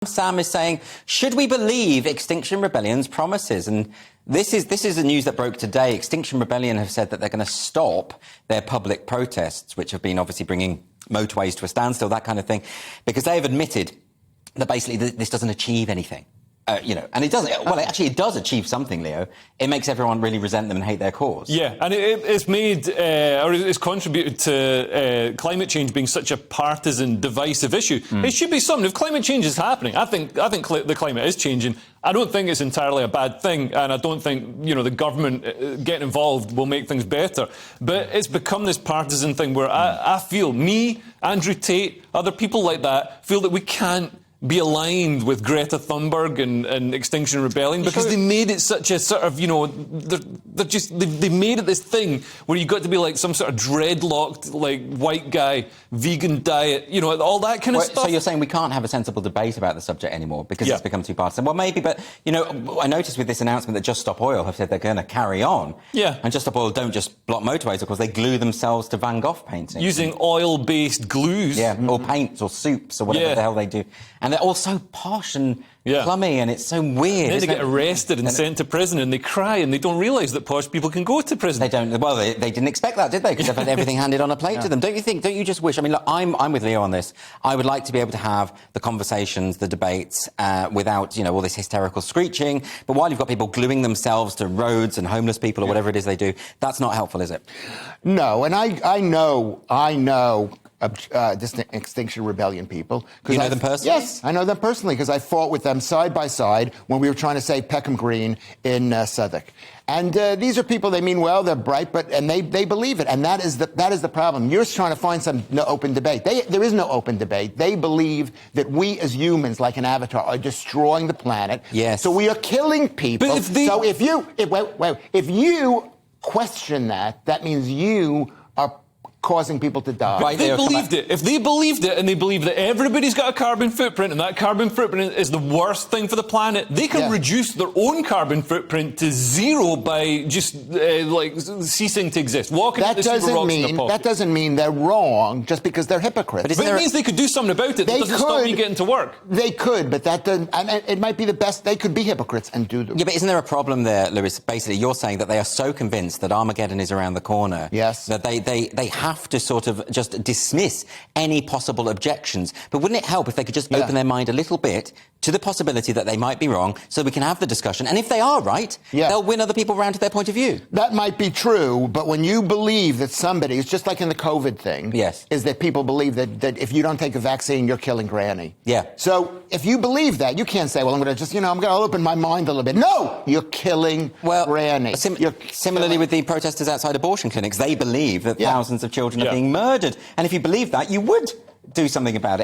Sam is saying, should we believe Extinction Rebellion's promises? And this is the news that broke today. Extinction Rebellion have said that they're going to stop their public protests, which have been obviously bringing motorways to a standstill, that kind of thing, because they have admitted that basically this doesn't achieve anything. And it doesn't. Well, actually, it does achieve something, Leo. It makes everyone really resent them and hate their cause. Yeah, and it's made, or it's contributed to climate change being such a partisan, divisive issue. It should be something. If climate change is happening, I think the climate is changing. I don't think it's entirely a bad thing, and I don't think, the government getting involved will make things better. But it's become this partisan thing where I feel, me, Andrew Tate, other people like that, feel that we can't be aligned with Greta Thunberg and Extinction Rebellion because they made it such a sort of, they made it this thing where you got to be like some sort of dreadlocked, like, white guy, vegan diet, all that kind of stuff. So you're saying we can't have a sensible debate about the subject anymore because it's become too partisan? Well, maybe, but, I noticed with this announcement that Just Stop Oil have said they're going to carry on. Yeah. And Just Stop Oil don't just block motorways, of course, they glue themselves to Van Gogh paintings. Using oil-based glues. Yeah, or paints or soups or whatever the hell they do. And they're all so posh and plummy, and it's so weird. And then they get arrested and sent to prison, and they cry, and they don't realise that posh people can go to prison. They don't. Well, they didn't expect that, did they? Because they've had everything handed on a plate to them. Don't you just wish? I mean, look, I'm with Leo on this. I would like to be able to have the conversations, the debates, without, all this hysterical screeching. But while you've got people gluing themselves to roads and homeless people or whatever it is they do, that's not helpful, is it? No, and I know this Extinction Rebellion people. You know them personally? Yes, I know them personally because I fought with them side by side when we were trying to save Peckham Green in Southwark. And these are people, they mean well, they're bright, and they believe it. And that is the problem. You're trying to find some open debate. There is no open debate. They believe that we as humans, like an avatar, are destroying the planet. Yes. So we are killing people. But so if you question that, that means you are causing people to die. Right, if they believed it and they believe that everybody's got a carbon footprint and that carbon footprint is the worst thing for the planet, they can reduce their own carbon footprint to zero by just ceasing to exist. That doesn't mean they're wrong just because they're hypocrites. But it means they could do something about it. That doesn't stop me getting to work. They could, but that doesn't. And it might be the best. They could be hypocrites and do them. Yeah, but isn't there a problem there, Lewis? Basically, you're saying that they are so convinced that Armageddon is around the corner. Yes. That they have to sort of just dismiss any possible objections. But wouldn't it help if they could just open their mind a little bit to the possibility that they might be wrong so we can have the discussion? And if they are right, they'll win other people round to their point of view. That might be true, but when you believe that somebody, it's just like in the COVID thing, is that people believe that if you don't take a vaccine, you're killing Granny. Yeah. So if you believe that, you can't say, well, I'm going to just, I'm going to open my mind a little bit. No! You're killing Granny. Similarly with the protesters outside abortion clinics, they believe that thousands of children are being murdered. And if you believe that, you would do something about it.